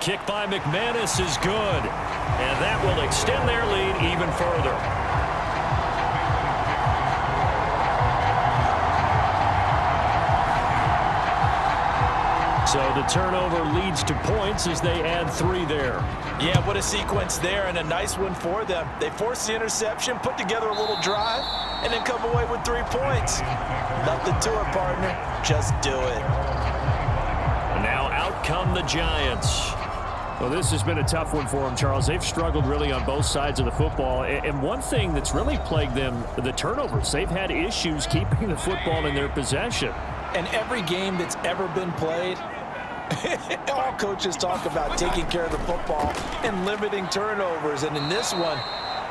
Kick by McManus is good, and that will extend their lead even further. So the turnover leads to points as they add 3 there. Yeah, what a sequence there, and a nice one for them. They force the interception, put together a little drive, and then come away with 3 points. Nothing to it, partner. Just do it. And now out come the Giants. Well, this has been a tough one for them, Charles. They've struggled really on both sides of the football. And one thing that's really plagued them, the turnovers. They've had issues keeping the football in their possession. And every game that's ever been played, all coaches talk about taking care of the football and limiting turnovers. And in this one,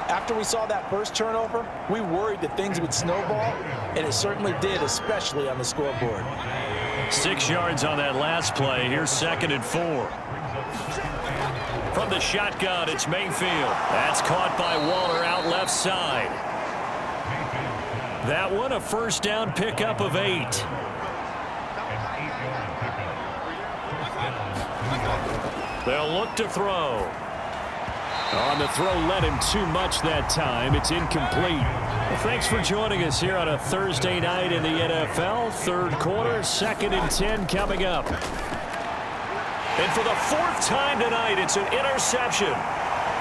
after we saw that first turnover, we worried that things would snowball, and it certainly did, especially on the scoreboard. 6 yards on that last play. Here's 2nd and 4. From the shotgun, it's Mayfield. That's caught by Waller out left side. That one a first down pickup of 8. They'll look to throw. On the throw, led him too much that time. It's incomplete. Well, thanks for joining us here on a Thursday night in the NFL. 3rd quarter, 2nd and 10 coming up. And for the 4th time tonight, it's an interception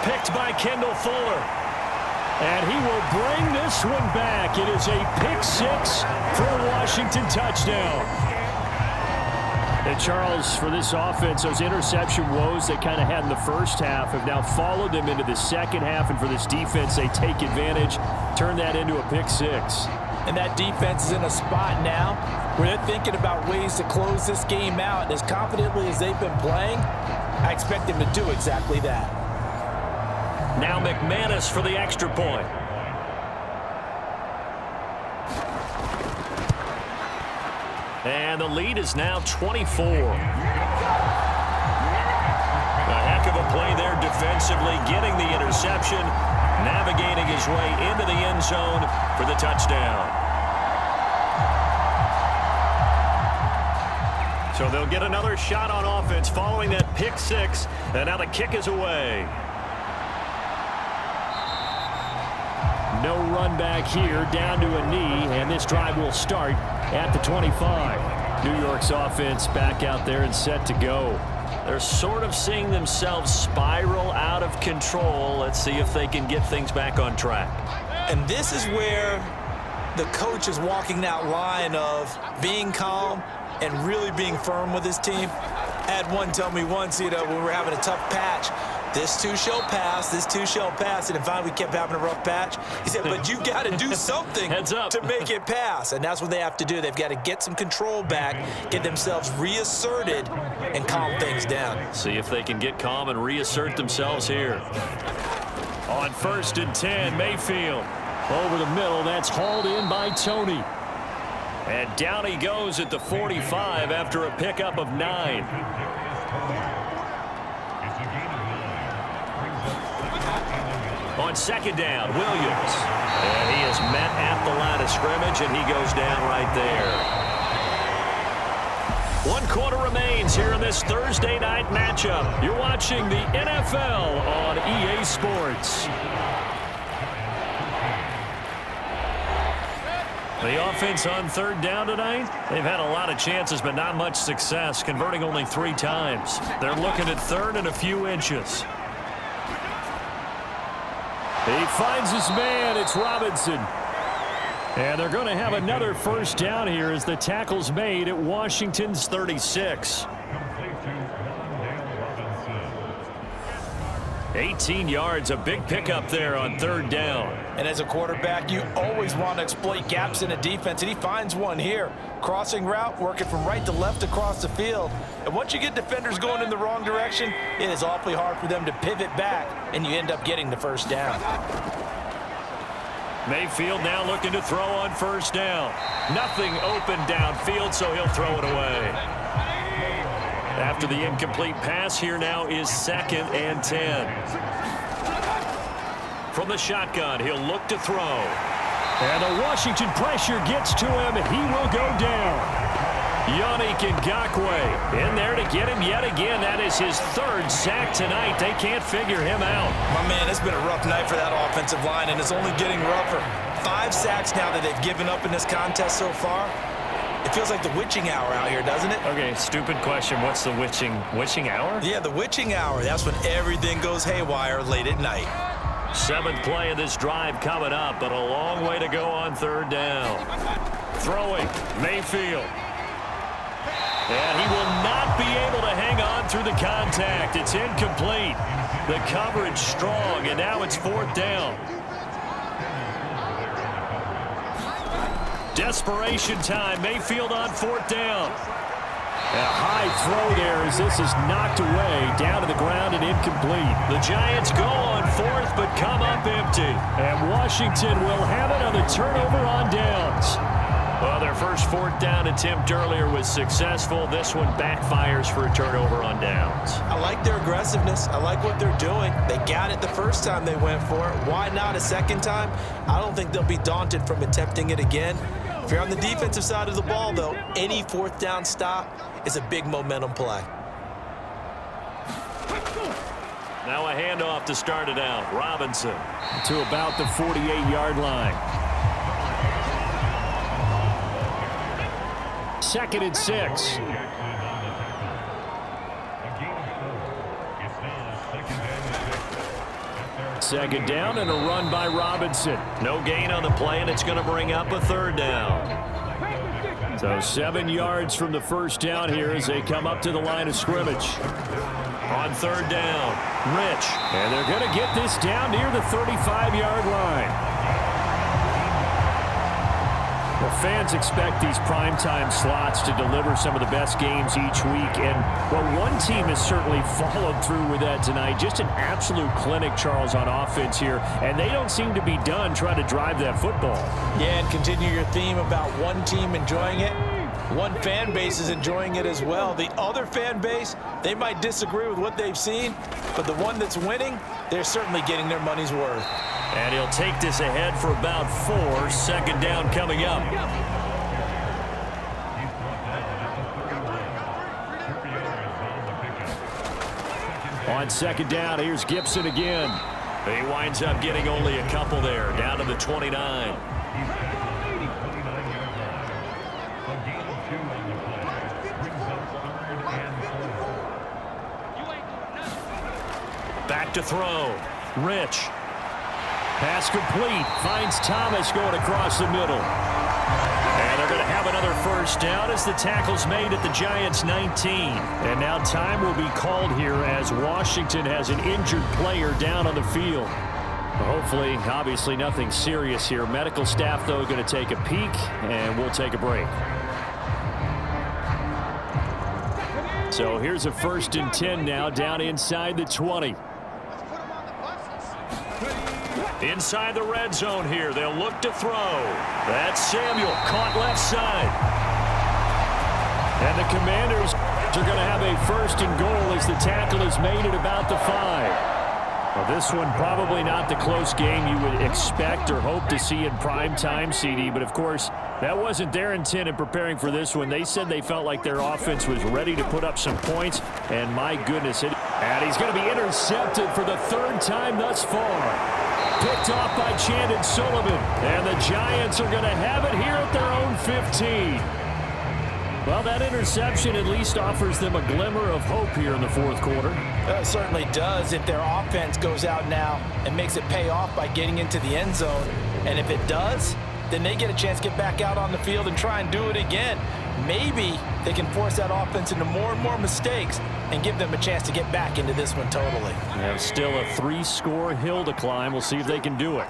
picked by Kendall Fuller. And he will bring this one back. It is a pick 6 for a Washington touchdown. And Charles, for this offense, those interception woes they kind of had in the first half have now followed them into the second half. And for this defense, they take advantage, turn that into a pick 6. And that defense is in a spot now where they're thinking about ways to close this game out. And as confidently as they've been playing, I expect them to do exactly that. Now McManus for the extra point. And the lead is now 24. A heck of a play there defensively, getting the interception, navigating his way into the end zone for the touchdown. So they'll get another shot on offense following that pick 6, and now the kick is away. No run back here, down to a knee, and this drive will start at the 25. New York's offense back out there and set to go. They're sort of seeing themselves spiral out of control. Let's see if they can get things back on track. And this is where the coach is walking that line of being calm and really being firm with his team. I had one tell me once, when we were having a tough patch, this too shall pass, this too shall pass. And finally we kept having a rough patch. He said, but you got to do something to make it pass. And that's what they have to do. They've got to get some control back, get themselves reasserted, and calm things down. See if they can get calm and reassert themselves here. On 1st and 10, Mayfield. Over the middle, that's hauled in by Tony. And down he goes at the 45 after a pickup of 9. On 2nd down, Williams. And he is met at the line of scrimmage, and he goes down right there. 1 quarter remains here in this Thursday night matchup. You're watching the NFL on EA Sports. The offense on 3rd down tonight, they've had a lot of chances, but not much success, converting only 3 times. They're looking at 3rd and a few inches. He finds his man. It's Robinson. And they're going to have another first down here as the tackle's made at Washington's 36. 18 yards, a big pickup there on 3rd down. And as a quarterback, you always want to exploit gaps in a defense, and he finds one here. Crossing route, working from right to left across the field. And once you get defenders going in the wrong direction, it is awfully hard for them to pivot back, and you end up getting the first down. Mayfield now looking to throw on 1st down. Nothing open downfield, so he'll throw it away. After the incomplete pass, here now is 2nd and 10. From the shotgun, he'll look to throw. And the Washington pressure gets to him. He will go down. Yannick Ngakoue in there to get him yet again. That is his third sack tonight. They can't figure him out. My man, it's been a rough night for that offensive line, and it's only getting rougher. 5 sacks now that they've given up in this contest so far. It feels like the witching hour out here, doesn't it? Okay, stupid question. What's the witching hour? Yeah, the witching hour. That's when everything goes haywire late at night. 7th play of this drive coming up, but a long way to go on 3rd down. Throwing, Mayfield. And he will not be able to hang on through the contact. It's incomplete. The coverage strong, and now it's 4th down. Desperation time. Mayfield on 4th down. A high throw there as this is knocked away, down to the ground and incomplete. The Giants go on 4th but come up empty. And Washington will have it on the turnover on downs. Well, their first 4th down attempt earlier was successful. This one backfires for a turnover on downs. I like their aggressiveness. I like what they're doing. They got it the first time they went for it. Why not a second time? I don't think they'll be daunted from attempting it again. If you're on the defensive side of the ball, though, any 4th down stop is a big momentum play. Now a handoff to start it out. Robinson to about the 48-yard line. 2nd and 6. Second down and a run by Robinson. No gain on the play, and it's going to bring up a 3rd down. So 7 yards from the first down here as they come up to the line of scrimmage. On 3rd down, Rich. And they're going to get this down near the 35-yard line. Well, fans expect these primetime slots to deliver some of the best games each week. And, well, one team has certainly followed through with that tonight. Just an absolute clinic, Charles, on offense here. And they don't seem to be done trying to drive that football. Yeah, and continue your theme about one team enjoying it. One fan base is enjoying it as well. The other fan base, they might disagree with what they've seen, but the one that's winning, they're certainly getting their money's worth. And he'll take this ahead for about 4. 2nd down coming up. On 2nd down, here's Gibson again. He winds up getting only a couple there, down to the 29. Back to throw. Rich. Pass complete. Finds Thomas going across the middle. And they're going to have another first down as the tackle's made at the Giants' 19. And now time will be called here as Washington has an injured player down on the field. Hopefully, obviously nothing serious here. Medical staff, though, going to take a peek, and we'll take a break. So here's a 1st and 10 now, down inside the 20. Inside the red zone here. They'll look to throw. That's Samuel, caught left side. And the Commanders are going to have a 1st and goal as the tackle is made at about the 5. Well, this one probably not the close game you would expect or hope to see in prime time, CD. But, of course, that wasn't their intent in preparing for this one. They said they felt like their offense was ready to put up some points. And, my goodness, and he's going to be intercepted for the 3rd time thus far. Picked off by Chandon Sullivan. And the Giants are going to have it here at their own 15. Well, that interception at least offers them a glimmer of hope here in the 4th quarter. It certainly does if their offense goes out now and makes it pay off by getting into the end zone. And if it does, then they get a chance to get back out on the field and try and do it again. Maybe they can force that offense into more and more mistakes and give them a chance to get back into this one totally. Yeah, still a 3-score hill to climb. We'll see if they can do it.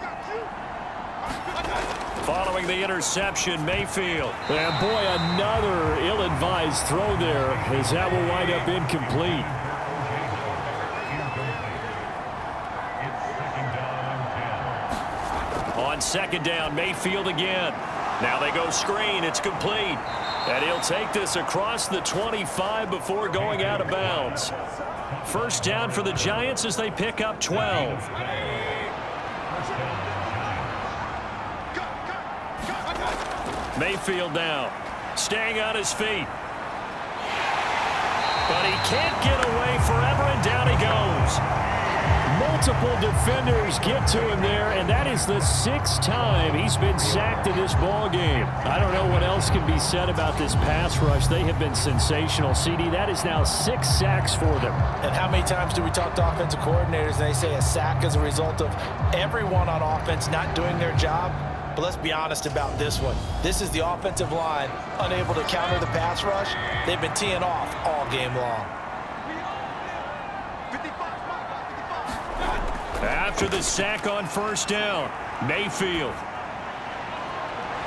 Following the interception, Mayfield. And boy, another ill-advised throw there as that will wind up incomplete. On 2nd down, Mayfield again. Now they go screen. It's complete. And he'll take this across the 25 before going out of bounds. 1st down for the Giants as they pick up 12. Mayfield now, staying on his feet. But he can't get away forever, and down he goes. Multiple defenders get to him there, and that is the 6th time he's been sacked in this ball game. I don't know what else can be said about this pass rush. They have been sensational. CD, that is now 6 sacks for them. And how many times do we talk to offensive coordinators and they say a sack is a result of everyone on offense not doing their job? But let's be honest about this one. This is the offensive line unable to counter the pass rush. They've been teeing off all game long. After the sack on first down, Mayfield.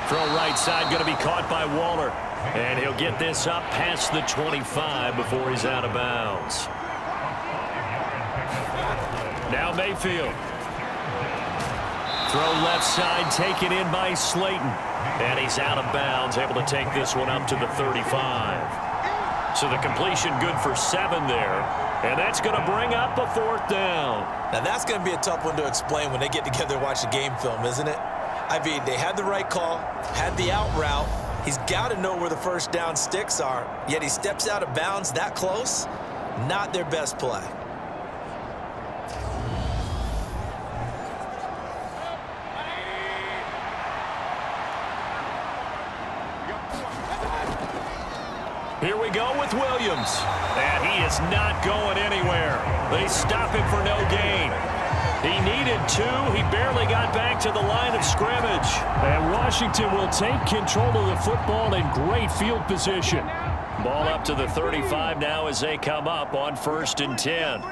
Throw right side going to be caught by Waller. And he'll get this up past the 25 before he's out of bounds. Now Mayfield. Throw left side taken in by Slayton. And he's out of bounds, able to take this one up to the 35. So the completion good for 7 there. And that's going to bring up a 4th down. Now that's going to be a tough one to explain when they get together and watch the game film, isn't it? I mean, they had the right call, had the out route. He's got to know where the first down sticks are, yet he steps out of bounds that close. Not their best play. Here we go with Williams. And he is not going anywhere. They stop him for no gain. He needed 2. He barely got back to the line of scrimmage. And Washington will take control of the football in great field position. Ball up to the 35 now as they come up on 1st and 10.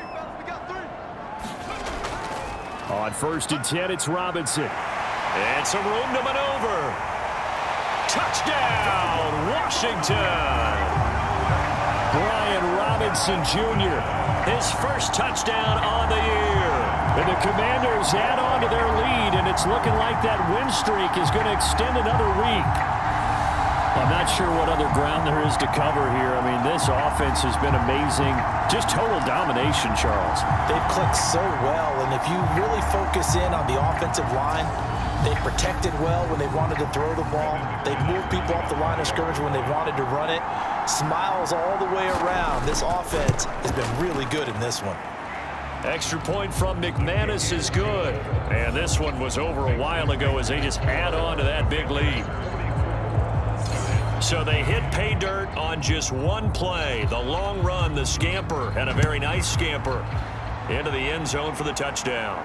On 1st and 10, it's Robinson. And some room to maneuver. Touchdown, Washington! Brian Robinson Jr., his first touchdown on the year. And the Commanders add on to their lead, and it's looking like that win streak is going to extend another week. I'm not sure what other ground there is to cover here. I mean, this offense has been amazing. Just total domination, Charles. They've clicked so well, and if you really focus in on the offensive line, they protected well when they wanted to throw the ball. They moved people off the line of scrimmage when they wanted to run it. Smiles all the way around. This offense has been really good in this one. Extra point from McManus is good. And this one was over a while ago as they just add on to that big lead. So they hit pay dirt on just one play. The long run, the scamper, and a very nice scamper into the end zone for the touchdown.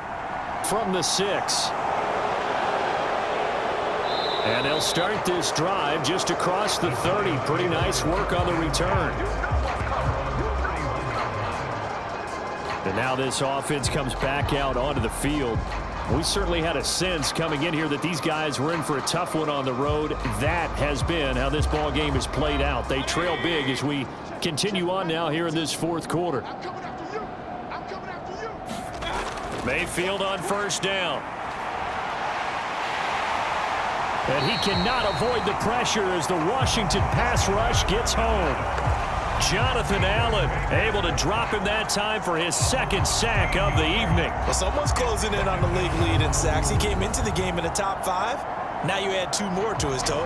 From the 6. And they'll start this drive just across the 30. Pretty nice work on the return. And now this offense comes back out onto the field. We certainly had a sense coming in here that these guys were in for a tough one on the road. That has been how this ball game has played out. They trail big as we continue on now here in this 4th quarter. Mayfield on first down. And he cannot avoid the pressure as the Washington pass rush gets home. Jonathan Allen able to drop him that time for his 2nd sack of the evening. Well, someone's closing in on the league lead in sacks. He came into the game in the top 5. Now you add 2 more to his total.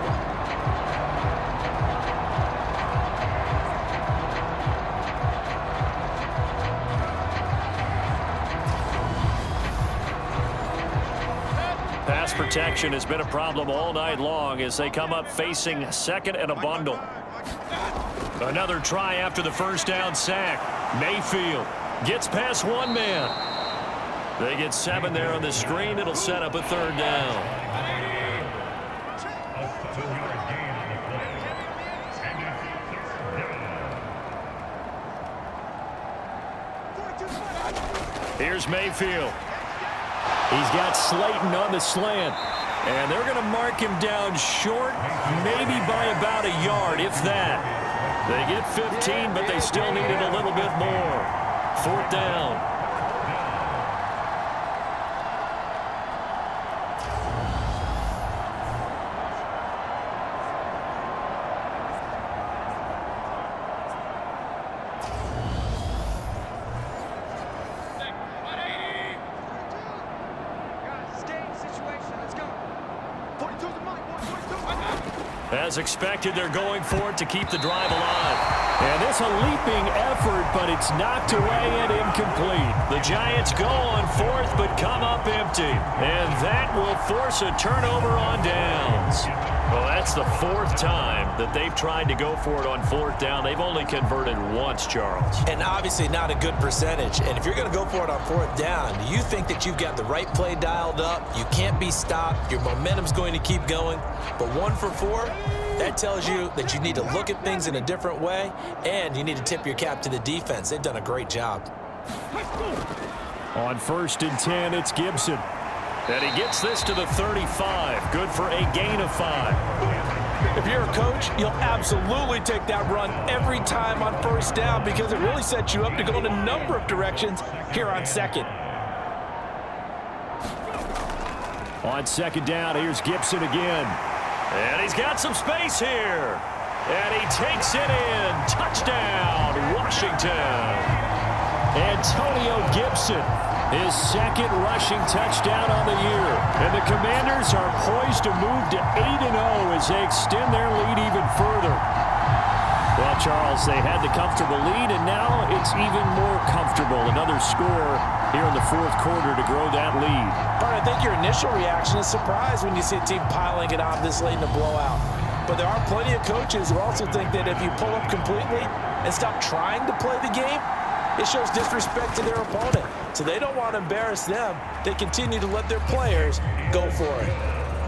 Pass protection has been a problem all night long as they come up facing 2nd and a bundle. Another try after the first down sack. Mayfield gets past 1 man. They get 7 there on the screen. It'll set up a 3rd down. Here's Mayfield. He's got Slayton on the slant. And they're going to mark him down short, maybe by about a yard, if that. They get 15, but they still need it a little bit more. 4th down. As expected, they're going for it to keep the drive alive. And this a leaping effort, but it's knocked away and incomplete. The Giants go on fourth, but come up empty. And that will force a turnover on downs. Well, that's the fourth time that they've tried to go for it on fourth down. They've only converted once, Charles. And obviously not a good percentage. And if you're going to go for it on fourth down, you think that you've got the right play dialed up. You can't be stopped. Your momentum's going to keep going. But 1 for 4, that tells you that you need to look at things in a different way, and you need to tip your cap to the defense. They've done a great job. On 1st and 10, it's Gibson. And he gets this to the 35. Good for a gain of 5. If you're a coach, you'll absolutely take that run every time on first down because it really sets you up to go in a number of directions here on second. On 2nd down, here's Gibson again. And he's got some space here. And he takes it in. Touchdown, Washington. Antonio Gibson, his 2nd rushing touchdown on the year. And the Commanders are poised to move to 8-0 as they extend their lead even further. Well, Charles, they had the comfortable lead, and now it's even more comfortable. Another score here in the 4th quarter to grow that lead. But I think your initial reaction is surprise when you see a team piling it on this late in the blowout. But there are plenty of coaches who also think that if you pull up completely and stop trying to play the game, it shows disrespect to their opponent. So they don't want to embarrass them. They continue to let their players go for it.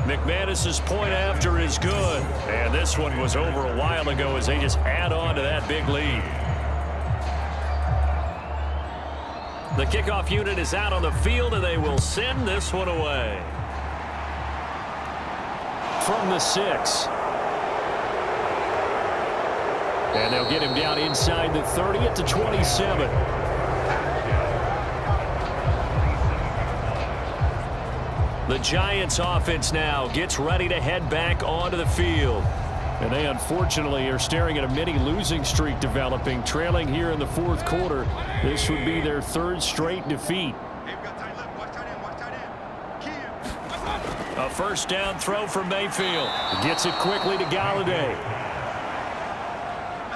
McManus's point after is good. And this one was over a while ago as they just add on to that big lead. The kickoff unit is out on the field, and they will send this one away. From the 6. And they'll get him down inside the 30 at the 27. The Giants offense now gets ready to head back onto the field. And they unfortunately are staring at a mini losing streak developing, trailing here in the 4th quarter. This would be their 3rd straight defeat. A first down throw from Mayfield. Gets it quickly to Galladay.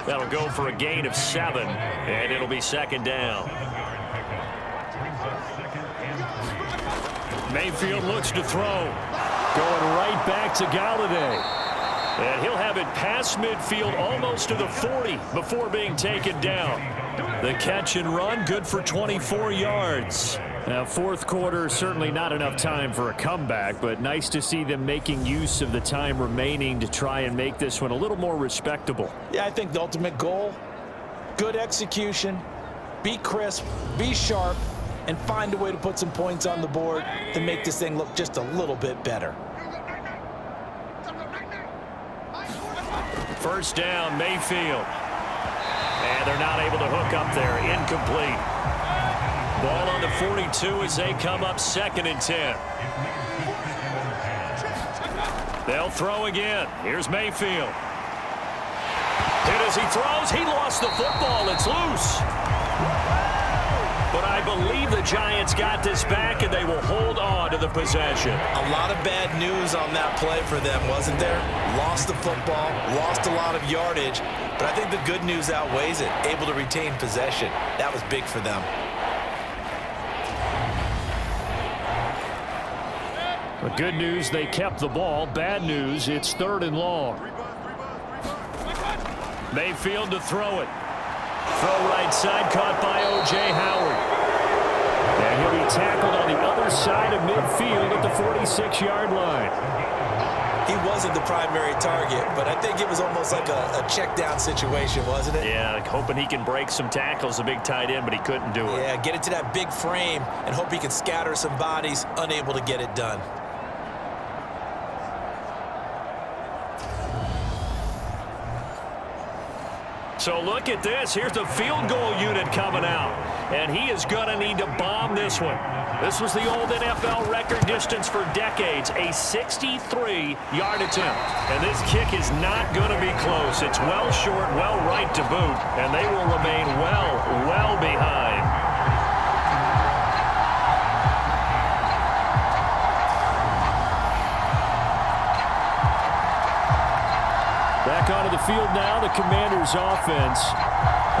That'll go for a gain of 7, and it'll be 2nd down. Mayfield looks to throw. Going right back to Galladay. And he'll have it past midfield almost to the 40 before being taken down. The catch and run, good for 24 yards. Now, 4th quarter, certainly not enough time for a comeback, but nice to see them making use of the time remaining to try and make this one a little more respectable. Yeah, I think the ultimate goal, good execution, be crisp, be sharp, and find a way to put some points on the board to make this thing look just a little bit better. First down, Mayfield. And they're not able to hook up there. Incomplete. Ball on the 42 as they come up 2nd and 10. They'll throw again. Here's Mayfield. And as he throws, he lost the football. It's loose. But I believe the Giants got this back, and they will hold on to the possession. A lot of bad news on that play for them, wasn't there? Lost the football, lost a lot of yardage, but I think the good news outweighs it. Able to retain possession. That was big for them. But good news, they kept the ball. Bad news, it's 3rd and long. Mayfield to throw it. Throw right side, caught by O.J. Howard. And he'll be tackled on the other side of midfield at the 46-yard line. He wasn't the primary target, but I think it was almost like a check down situation, wasn't it? Yeah, hoping he can break some tackles, a big tight end, but he couldn't do it. Yeah, get it to that big frame and hope he can scatter some bodies, unable to get it done. So look at this. Here's the field goal unit coming out. And he is going to need to bomb this one. This was the old NFL record distance for decades, a 63-yard attempt. And this kick is not going to be close. It's well short, well right to boot, and they will remain well behind. Back onto the the field now, the Commanders offense.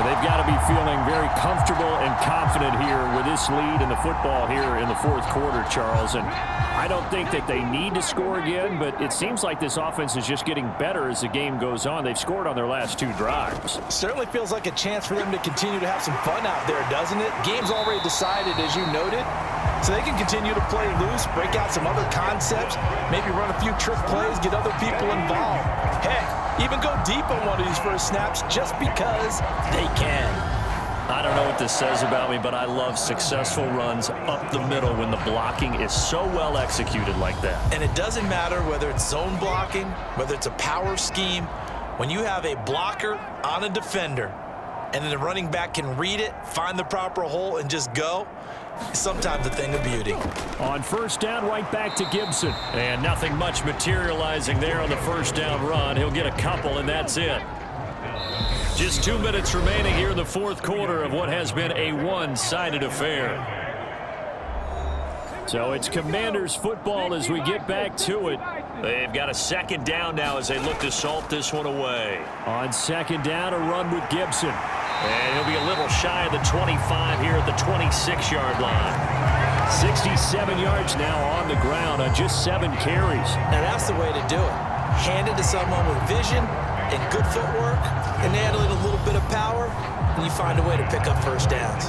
They've got to be feeling very comfortable and confident here with this lead in the football here in the fourth quarter, Charles. And I don't think that they need to score again, but it seems like this offense is just getting better as the game goes on. They've scored on their last 2 drives. Certainly feels like a chance for them to continue to have some fun out there, doesn't it? Game's already decided, as you noted, so they can continue to play loose, break out some other concepts, maybe run a few trick plays, get other people involved. Heck, even go deep on one of these first snaps just because they can. I don't know what this says about me, but I love successful runs up the middle when the blocking is so well executed like that. And it doesn't matter whether it's zone blocking, whether it's a power scheme. When you have a blocker on a defender and then the running back can read it, find the proper hole, and just go, it's sometimes a thing of beauty. On first down, right back to Gibson. And nothing much materializing there on the first down run. He'll get a couple, and that's it. Just 2 minutes remaining here in the fourth quarter of what has been a one-sided affair. So it's Commanders football as we get back to it. They've got a second down now as they look to salt this one away. On second down, a run with Gibson. And he'll be a little shy of the 25 here at the 26-yard line. 67 yards now on the ground on just 7 carries. Now that's the way to do it. Hand it to someone with vision and good footwork, and add a little bit of power, and you find a way to pick up first downs.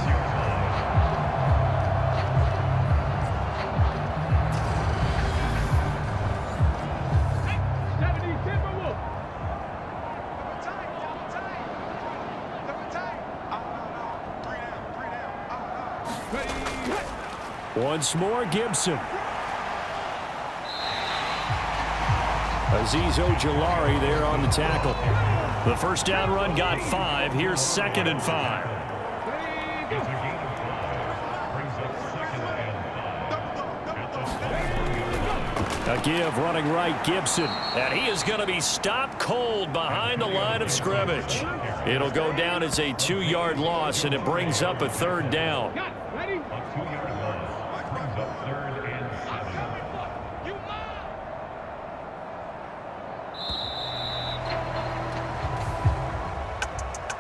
Once more, Gibson. Azeez Ojulari there on the tackle. The first down run got 5. Here's 2nd and 5. A give running right, Gibson. And he is going to be stopped cold behind the line of scrimmage. It'll go down as a 2-yard loss, and it brings up a 3rd down.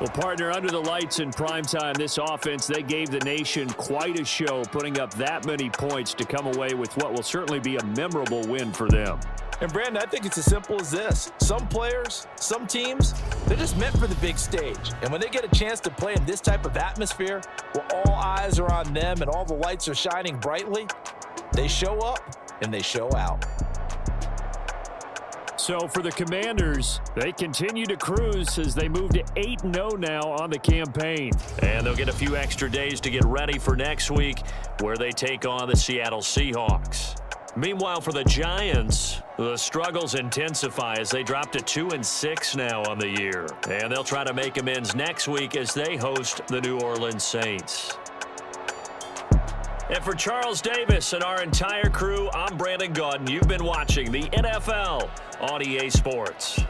Well, partner, under the lights in primetime, this offense, they gave the nation quite a show, putting up that many points to come away with what will certainly be a memorable win for them. And, Brandon, I think it's as simple as this. Some players, some teams, they're just meant for the big stage. And when they get a chance to play in this type of atmosphere where all eyes are on them and all the lights are shining brightly, they show up and they show out. So for the Commanders, they continue to cruise as they move to 8-0 now on the campaign. And they'll get a few extra days to get ready for next week where they take on the Seattle Seahawks. Meanwhile, for the Giants, the struggles intensify as they drop to 2-6 now on the year. And they'll try to make amends next week as they host the New Orleans Saints. And for Charles Davis and our entire crew, I'm Brandon Gaudin. You've been watching the NFL on EA Sports.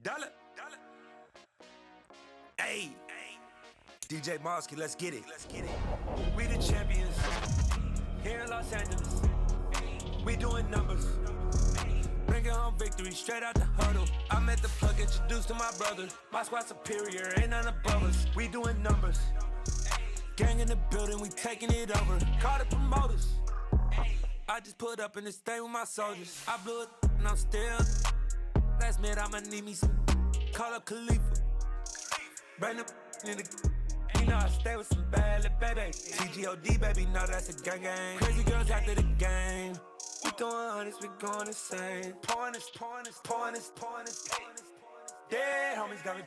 Dollar. Hey, DJ Mosky, let's get it. We the champions here in Los Angeles. We doing numbers. Bringing home victory straight out the huddle. I met the plug, introduced to my brother. My squad superior, ain't none above us. We doing numbers. Gang in the building, we taking it over. Call the promoters. I just put up in this thing with my soldiers. I blew it and I'm still. Last minute I'ma need me some. Call up Khalifa. Bring the in the. You know I stay with some bad little baby. TGOD baby, know that's a gang gang. Crazy girls after the game. We going honest, we going insane. Pouring this. Dead homies got me.